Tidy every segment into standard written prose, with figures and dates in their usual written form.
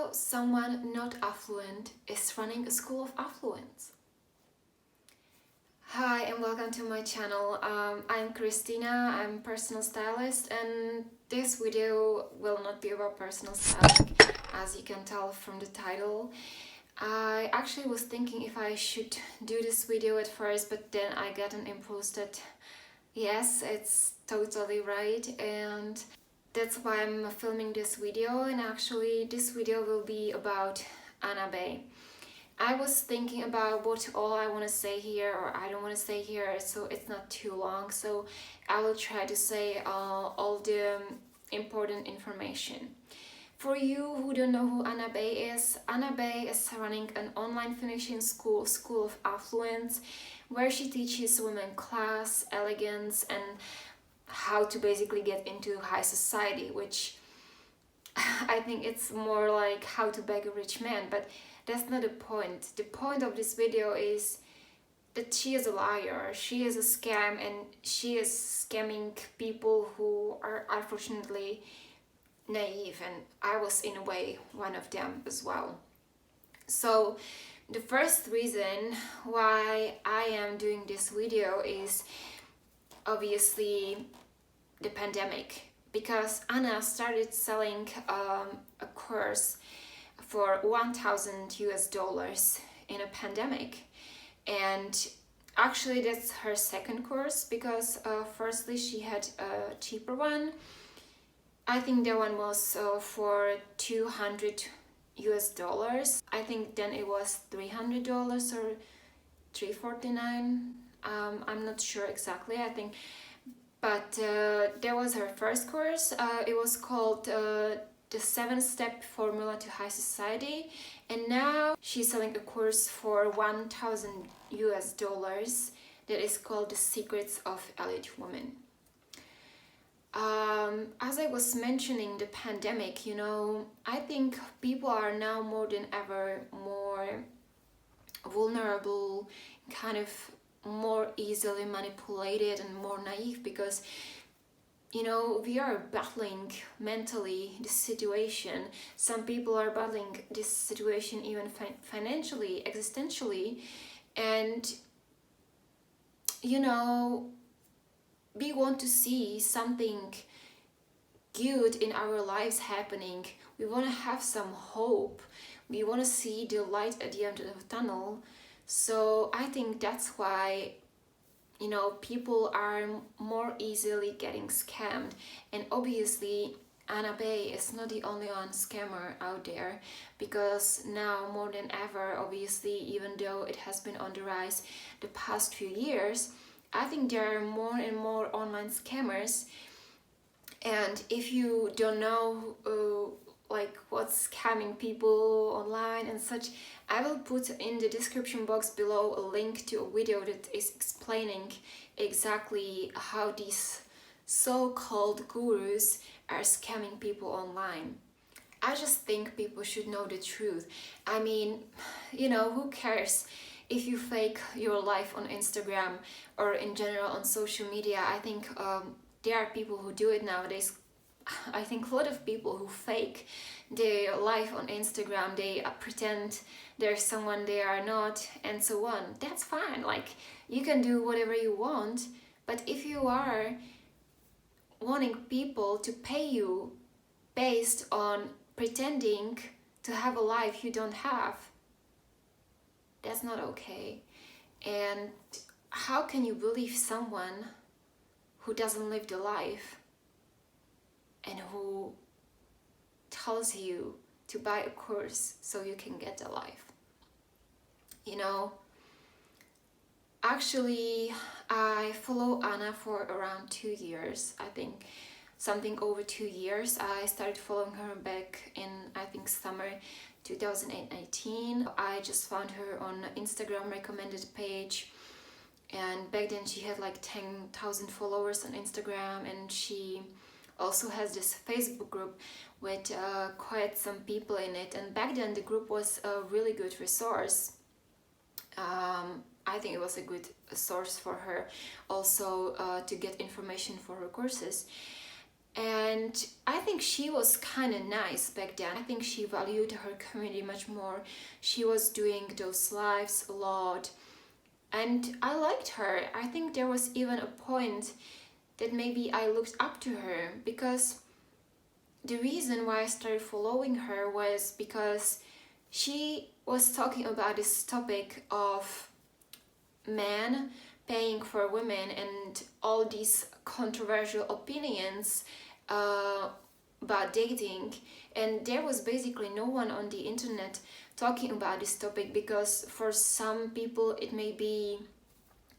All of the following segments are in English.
how someone not affluent is running a school of affluence. Hi and welcome to my channel. I'm Christina, I'm a personal stylist, and this video will not be about personal styling, as you can tell from the title. I actually was thinking if I should do this video at first, but then I got an impulse that yes, it's totally right, and that's why I'm filming this video. And actually this video will be about Aija Räty. I was thinking about what all I want to say here or I don't want to say here, so it's not too long, so I will try to say all the important information. For you who don't know who Aija Räty is running an online finishing school of affluence, where she teaches women class, elegance, and how to basically get into high society, which I think it's more like how to beg a rich man, but that's not the point. The point of this video is that she is a liar, she is a scam, and she is scamming people who are unfortunately naive, and I was in a way one of them as well. So the first reason why I am doing this video is obviously the pandemic, because Aija started selling a course for $1,000 in a pandemic, and actually that's her second course, because firstly she had a cheaper one. I think that one was for $200. I think then it was $300 or $349. I'm not sure exactly, I think, but that was her first course. It was called the 7-step formula to high society, and now she's selling a course for $1,000 that is called the secrets of elite women. As I was mentioning the pandemic, I think people are now more than ever more vulnerable, kind of more easily manipulated and more naive, because we are battling mentally this situation. Some people are battling this situation even financially, existentially, and we want to see something good in our lives happening. We want to have some hope. We want to see the light at the end of the tunnel. So I think that's why people are more easily getting scammed. And obviously Aija Räty is not the only one scammer out there, because now more than ever, obviously, even though it has been on the rise the past few years, I think there are more and more online scammers. And if you don't know what's scamming people online and such, I will put in the description box below a link to a video that is explaining exactly how these so-called gurus are scamming people online. I just think people should know the truth. I mean, who cares if you fake your life on Instagram or in general on social media? I think there are people who do it nowadays. I think a lot of people who fake their life on Instagram, they pretend they're someone they are not, and so on. That's fine, you can do whatever you want, but if you are wanting people to pay you based on pretending to have a life you don't have, that's not okay. And how can you believe someone who doesn't live the life and who tells you to buy a course so you can get a life? Actually, I follow Aija for around 2 years. I think something over 2 years. I started following her back in, I think, summer 2018. I just found her on Instagram recommended page, and back then she had 10,000 followers on Instagram, and she also has this Facebook group with quite some people in it, and back then the group was a really good resource. I think it was a good source for her also to get information for her courses. And I think she was kind of nice back then. I think she valued her community much more. She was doing those lives a lot. And I liked her. I think there was even a point that maybe I looked up to her, because the reason why I started following her was because she was talking about this topic of men paying for women and all these controversial opinions about dating. And there was basically no one on the internet talking about this topic, because for some people it may be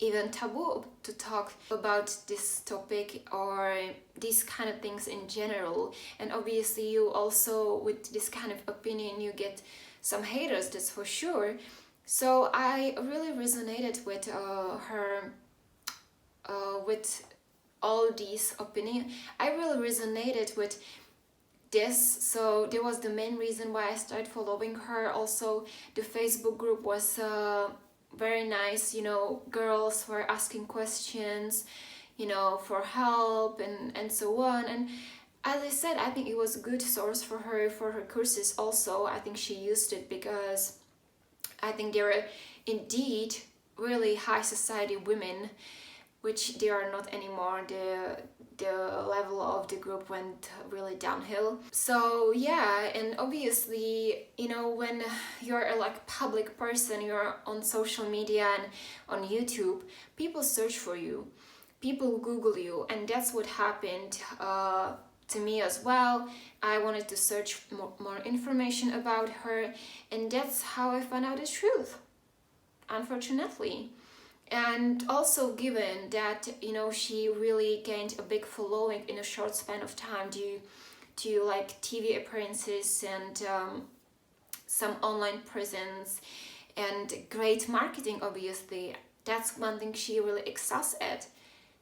even taboo to talk about this topic or these kind of things in general. And obviously you also, with this kind of opinion, you get some haters, that's for sure. So I really resonated with her, with all these opinions. I really resonated with this, so that was the main reason why I started following her. Also, the Facebook group was very nice, girls were asking questions, for help and so on. And as I said, I think it was a good source for her courses also. I think she used it because I think they were indeed really high society women, which they are not anymore. The level of the group went really downhill. So yeah, and obviously, when you're a public person, you're on social media and on YouTube, people search for you, people Google you, and that's what happened to me as well. I wanted to search more information about her, and that's how I found out the truth, unfortunately. And also, given that she really gained a big following in a short span of time due to TV appearances and some online presence and great marketing, obviously, that's one thing she really excels at.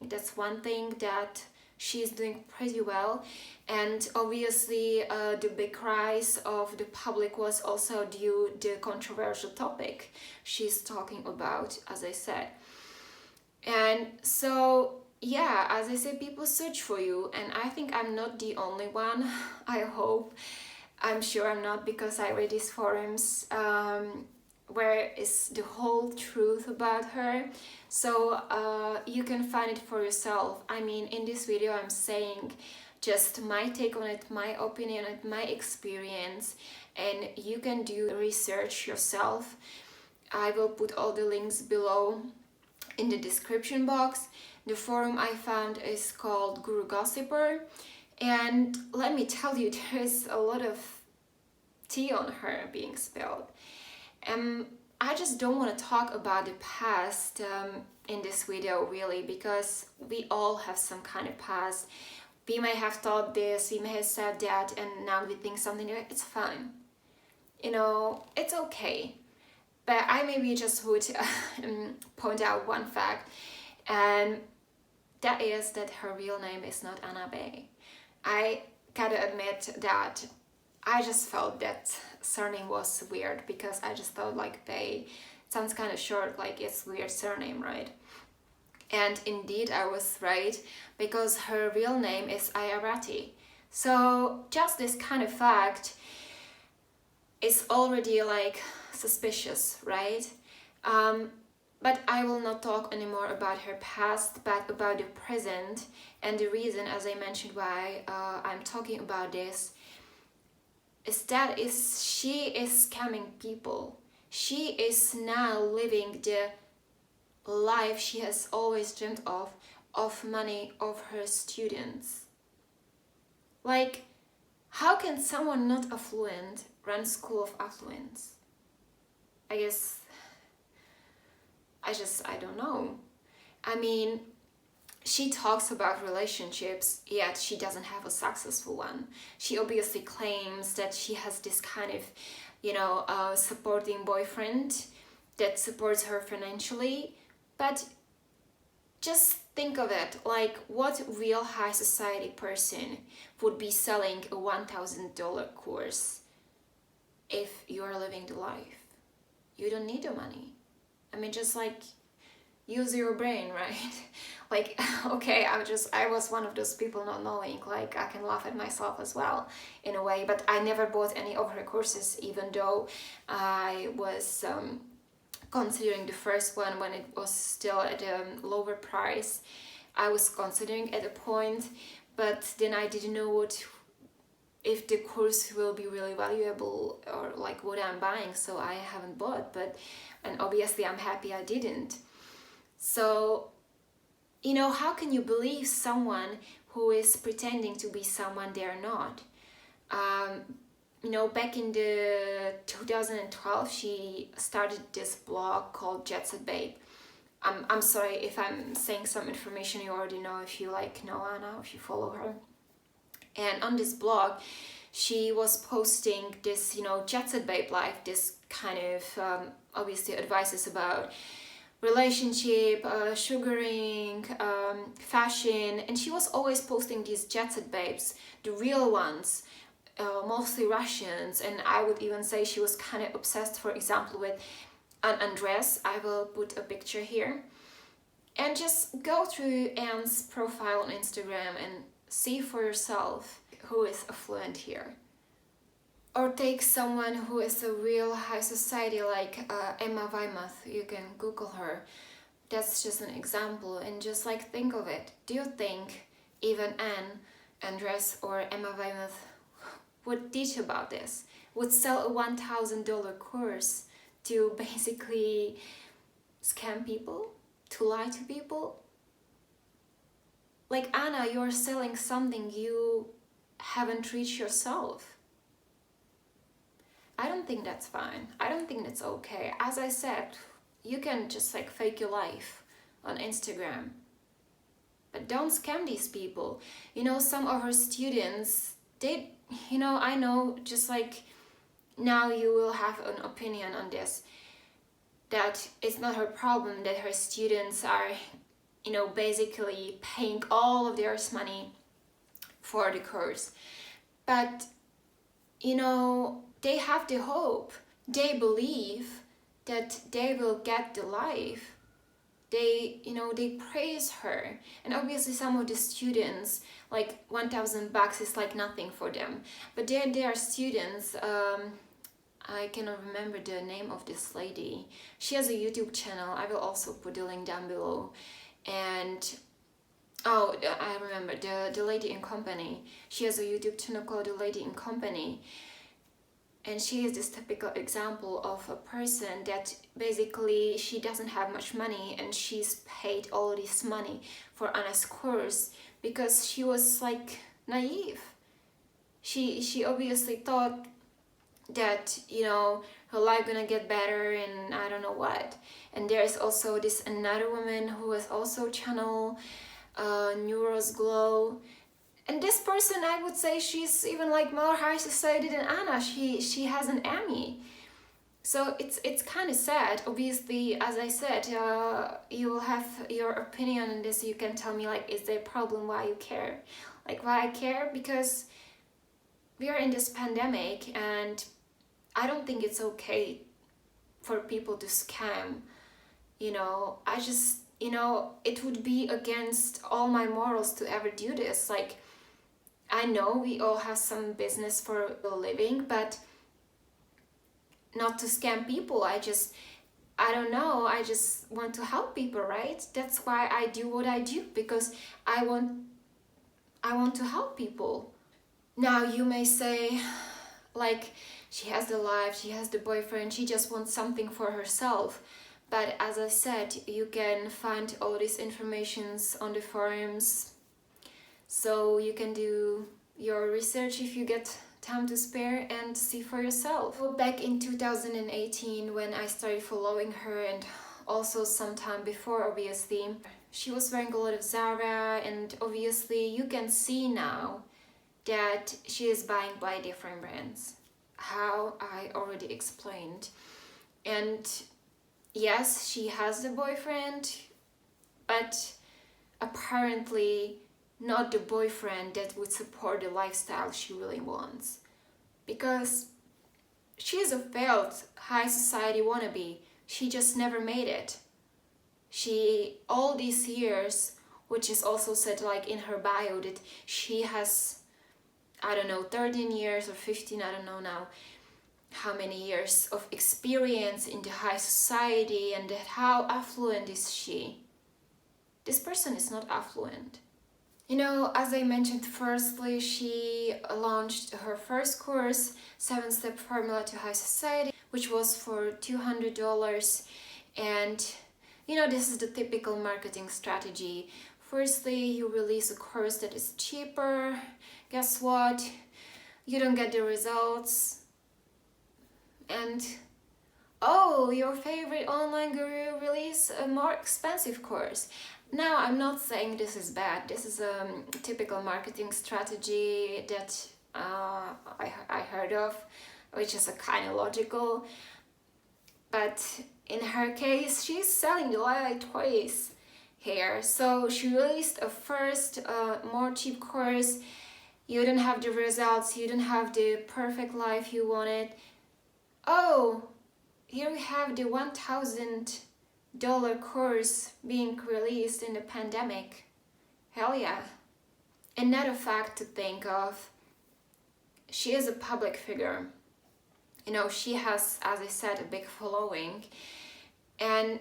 That's one thing that she's doing pretty well. And obviously the big rise of the public was also due to the controversial topic she's talking about, as I said. And so yeah, as I said, people search for you, and I think I'm not the only one. I hope. I'm sure I'm not, because I read these forums where is the whole truth about her. So you can find it for yourself. I mean, in this video I'm saying just my take on it, my opinion and my experience, and you can do research yourself. I will put all the links below in the description box. The forum I found is called Guru Gossiper, and let me tell you, there is a lot of tea on her being spilled. I just don't want to talk about the past in this video, really, because we all have some kind of past. We may have thought this, we may have said that, and now we think something new. It's fine. It's okay. But I maybe just would point out one fact, and that is that her real name is not Anna Bay. I gotta admit that I just felt that surname was weird, because I just thought Bay sounds kind of short, it's weird surname, right? And indeed I was right, because her real name is Aija Räty. So just this kind of fact is already suspicious, right? But I will not talk anymore about her past, but about the present. And the reason, as I mentioned, why I'm talking about this is that she is scamming people. She is now living the life she has always dreamed of money of her students. How can someone not affluent run school of affluence? I don't know. I mean, she talks about relationships, yet she doesn't have a successful one. She obviously claims that she has this kind of, supporting boyfriend that supports her financially. But just think of it, what real high society person would be selling a $1,000 course if you are living the life? You don't need the money. I mean, just use your brain, right? Like, okay, I was one of those people not knowing, like, I can laugh at myself as well, in a way, but I never bought any of her courses, even though I was considering the first one when it was still at a lower price. I was considering at a point, but then I didn't know if the course will be really valuable or like what I'm buying, so I haven't bought, and obviously I'm happy I didn't. So, how can you believe someone who is pretending to be someone they're not? Back in the 2012, she started this blog called Jet Set Babe. I'm sorry if I'm saying some information you already know, if you know Anna, if you follow her. And on this blog, she was posting this, Jet Set Babe life, this kind of obviously advices about relationship, sugaring, fashion, and she was always posting these Jet Set Babes, the real ones, mostly Russians, and I would even say she was kind of obsessed, for example, with an undress. I will put a picture here. And just go through Anne's profile on Instagram and see for yourself who is affluent here. Or take someone who is a real high society, like Emma Weymouth. You can Google her. That's just an example, and just think of it. Do you think even Anne Andres or Emma Weymouth would teach about this? Would sell a $1,000 course to basically scam people? To lie to people? Like, Anna, you're selling something you haven't reached yourself. I don't think that's fine. I don't think that's okay. As I said, you can just fake your life on Instagram, but don't scam these people. Some of her students, I know, just now you will have an opinion on this, that it's not her problem that her students are, basically paying all of their money for the course. But, they have the hope. They believe that they will get the life. They praise her. And obviously some of the students, $1,000 is nothing for them. But they are students, I cannot remember the name of this lady. She has a YouTube channel. I will also put the link down below. And I remember the Lady in Company. She has a YouTube channel called The Lady in Company. And she is this typical example of a person that basically she doesn't have much money, and she's paid all this money for Anna's course because she was naive. She obviously thought that her life gonna get better and I don't know what. And there's also this another woman who has also channel Neuros Glow, and this person, I would say she's even more high society than Anna. She has an Emmy. So it's kind of sad. Obviously, as I said, you will have your opinion on this. You can tell me is there a problem? Why you care? Why I care? Because we are in this pandemic, and I don't think it's okay for people to scam. I just, it would be against all my morals to ever do this. I know we all have some business for a living, but not to scam people. I don't know. I just want to help people, right? That's why I do what I do, because I want to help people. Now you may say, she has the life, she has the boyfriend, she just wants something for herself. But as I said, you can find all these informations on the forums, so you can do your research if you get time to spare and see for yourself. Well, back in 2018, when I started following her, and also sometime before, obviously, she was wearing a lot of Zara, and obviously you can see now that she is buying by different brands, how I already explained. And yes, she has the boyfriend, but apparently not the boyfriend that would support the lifestyle she really wants. Because she is a failed high society wannabe. She just never made it. She, all these years, which is also said like in her bio, that she has, I don't know, 13 years or 15, I don't know now how many years of experience in the high society, and that how affluent is she. This person is not affluent. You know, as I mentioned, firstly, she launched her first course, 7-Step Formula to High Society, which was for $200. And, you know, this is the typical marketing strategy. Firstly, you release a course that is cheaper. Guess what? You don't get the results. And, oh, your favorite online guru released a more expensive course. Now, I'm not saying this is bad. This is a typical marketing strategy that I heard of, which is a kind of logical. But in her case, she's selling the lie twice here. So she released a first, more cheap course. You don't have the results. You don't have the perfect life you wanted. Oh, here we have the $1,000 course being released in the pandemic. Hell yeah. Another fact to think of, she is a public figure. You know, she has, as I said, a big following, and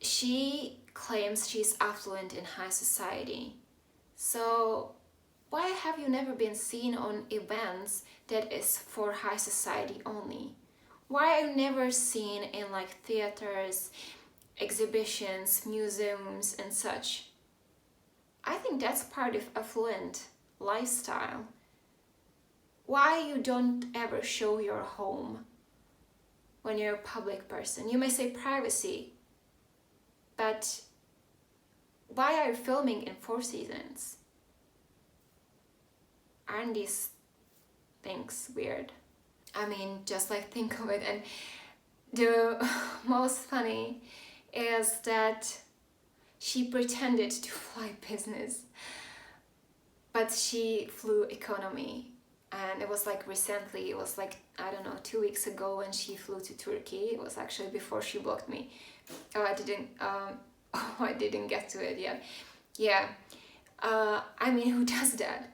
she claims she's affluent in high society. So why have you never been seen on events that is for high society only? Why are you never seen in like theaters, exhibitions, museums and such? I think that's part of affluent lifestyle. Why you don't ever show your home when you're a public person? You may say privacy, but why are you filming in Four Seasons? Aren't these things weird? I mean, just like think of it. And the most funny is that she pretended to fly business, but she flew economy. And it was like recently, it was like, I don't know, 2 weeks ago when she flew to Turkey. It was actually before she blocked me. Oh, I didn't get to it yet. Yeah. I mean, who does that?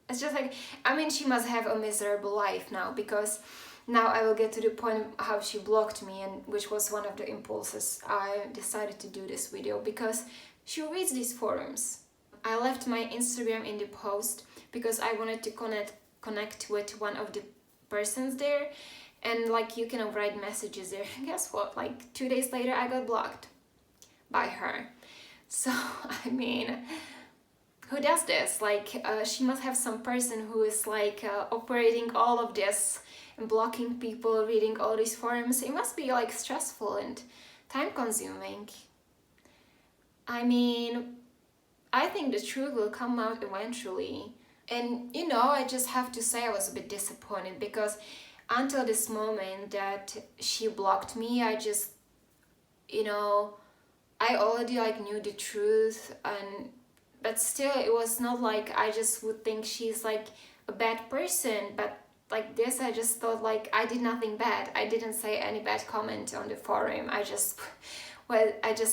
It's just like, I mean, she must have a miserable life now, because now I will get to the point how she blocked me, and which was one of the impulses I decided to do this video, because she reads these forums. I left my Instagram in the post because I wanted to connect with one of the persons there, and like you can write messages there. Guess what? Like 2 days later, I got blocked by her. So I mean, who does this? Like, she must have some person who is like operating all of this and blocking people, reading all these forums. It must be like stressful and time consuming. I mean, I think the truth will come out eventually. And you know, I just have to say I was a bit disappointed, because until this moment that she blocked me, I just, you know, I already like knew the truth, and but still it was not like I just would think she's like a bad person. But like this, I just thought like I did nothing bad. I didn't say any bad comment on the forum. I just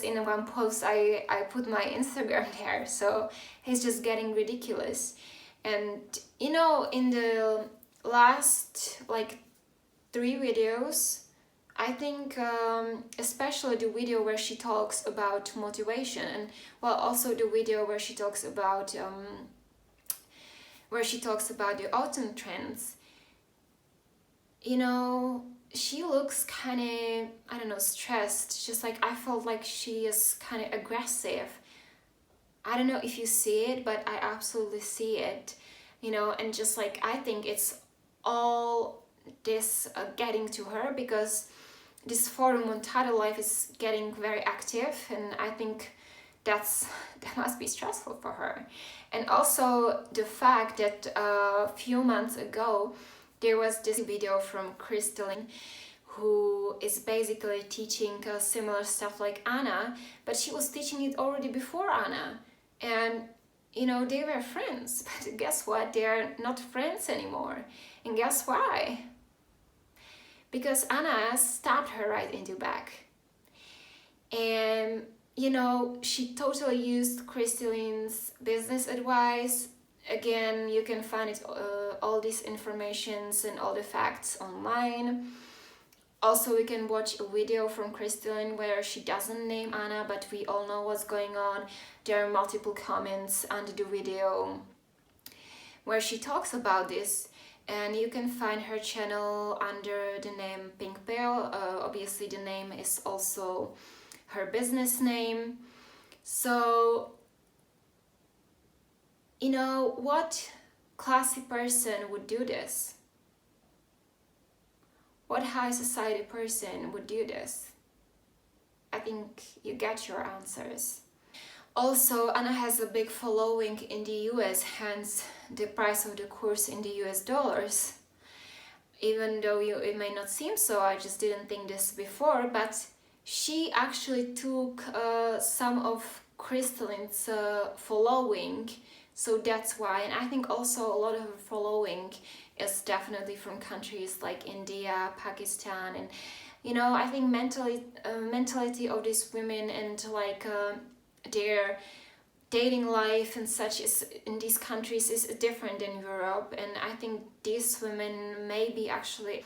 in one post I put my Instagram there, so he's just getting ridiculous. And you know, in the last like 3 videos, I think especially the video where she talks about motivation, and well, also the video where she talks about the autumn trends, you know, she looks kind of, I don't know, stressed. Just like I felt like she is kind of aggressive. I don't know if you see it, but I absolutely see it, you know. And just like I think it's all this getting to her, because this forum on Title Life is getting very active, and I think that must be stressful for her. And also the fact that a few months ago there was this video from Crystalline, who is basically teaching similar stuff like Anna, but she was teaching it already before Anna. And you know, they were friends, but guess what? They're not friends anymore. And guess why? Because Anna stabbed her right in the back. And you know, she totally used Crystaline's business advice. Again, you can find it, all these informations and all the facts online. Also, we can watch a video from Crystalline where she doesn't name Anna, but we all know what's going on. There are multiple comments under the video where she talks about this, and you can find her channel under the name Pink Pill. Obviously, the name is also her business name. So, you know, what classy person would do this? What high society person would do this? I think you get your answers. Also, Anna has a big following in the US, hence the price of the course in the US dollars. Even though it may not seem so, I just didn't think this before, but she actually took some of Crystaline's following, so that's why. And I think also a lot of her following is definitely from countries like India, Pakistan, and you know, I think mentality of these women and like their dating life and such is in these countries is different than Europe, and I think these women may be actually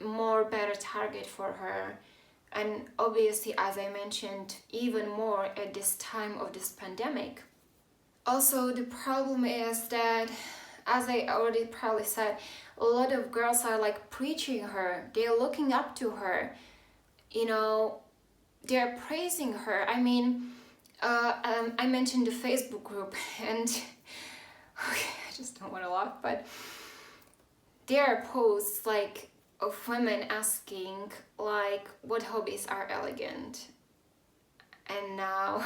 more better target for her. And obviously, as I mentioned, even more at this time of this pandemic. Also, the problem is that, as I already probably said, a lot of girls are like preaching her. They're looking up to her. You know, they're praising her. I mean, I mentioned the Facebook group, and okay, I just don't want to laugh, but there are posts like of women asking like what hobbies are elegant. And now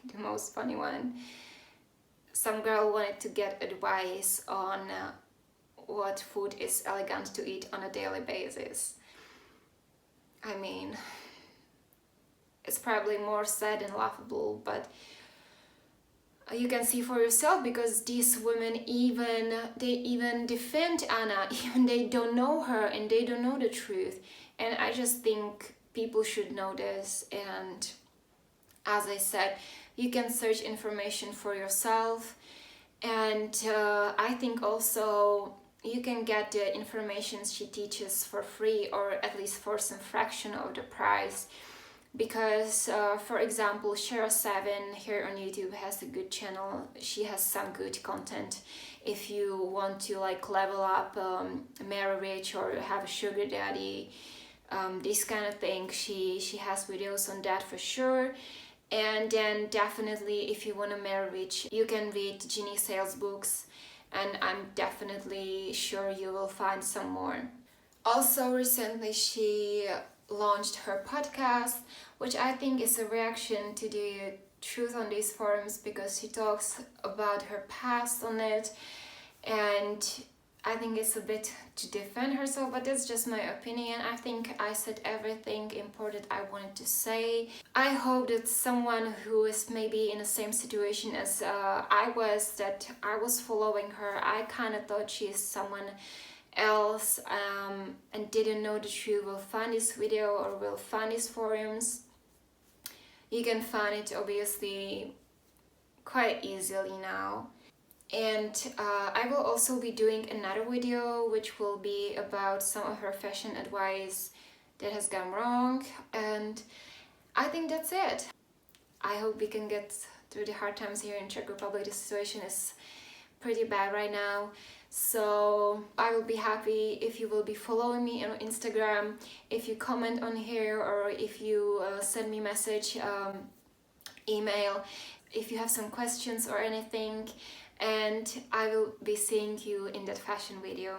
the most funny one, some girl wanted to get advice on what food is elegant to eat on a daily basis. I mean, it's probably more sad and laughable, but you can see for yourself, because these women even defend Anna, even they don't know her and they don't know the truth. And I just think people should know this. And as I said, you can search information for yourself, and I think also you can get the information she teaches for free, or at least for some fraction of the price. Because for example, Shara7 here on YouTube has a good channel. She has some good content if you want to like level up, marry rich, or have a sugar daddy, this kind of thing. She has videos on that for sure. And then definitely, if you want to marry rich, you can read Ginny Sales books, and I'm definitely sure you will find some more. Also, recently she launched her podcast, which I think is a reaction to the truth on these forums, because she talks about her past on it, and I think it's a bit to defend herself, but that's just my opinion. I think I said everything important I wanted to say. I hope that someone who is maybe in the same situation as I was, that I was following her, I kind of thought she is someone else, and didn't know the truth, will find this video or will find these forums. You can find it obviously quite easily now. And I will also be doing another video which will be about some of her fashion advice that has gone wrong. And I think that's it. I hope we can get through the hard times here in Czech Republic. The situation is pretty bad right now. So I will be happy if you will be following me on Instagram, if you comment on here, or if you send me message, email, if you have some questions or anything. And I will be seeing you in that fashion video.